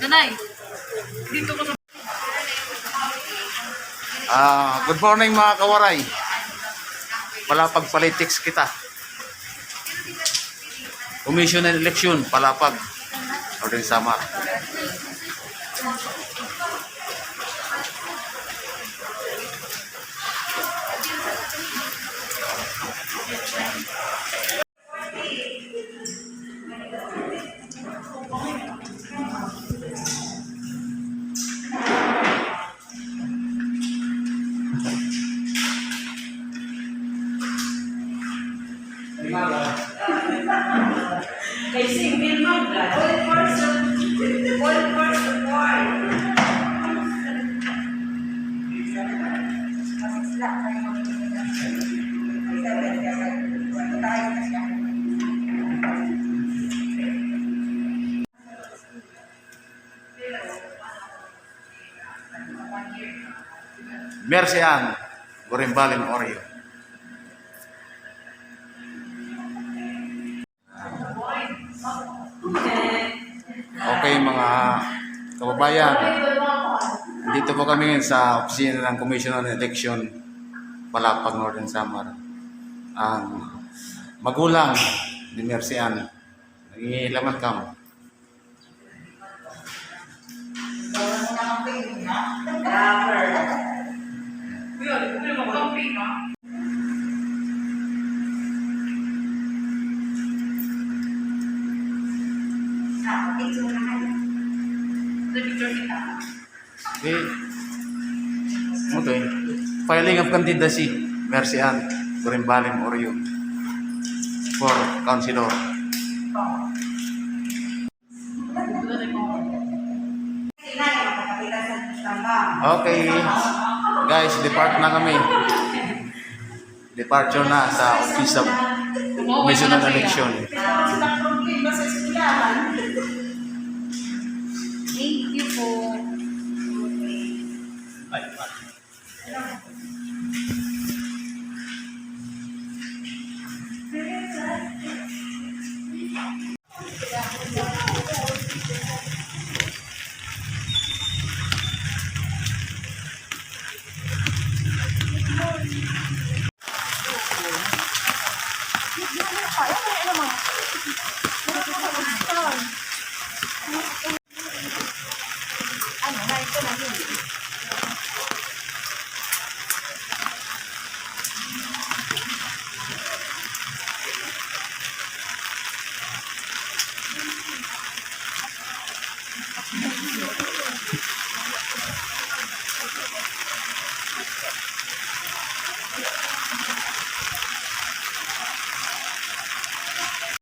Nanay, dito ko sa... Good morning mga kawaray. Palapag politics kita. Commission and election, palapag. Northern Samar. Kay single mom ka, all person born. Mercy Ann, Gorimbalin Oreo. Okay mga kababayan, dito po kami ngayon sa opisina ng Commission on Election, Palapag, Northern Samar. Ang magulang ni Mercy Ann, nangingilaman kamo. Okay. Okay. Filing of candidacy, Mercy Ann, Gorimbalin Oreo for councilor. Okay. Guys, depart na kami. Departure na sa Office of Commission on Election. Thank you po.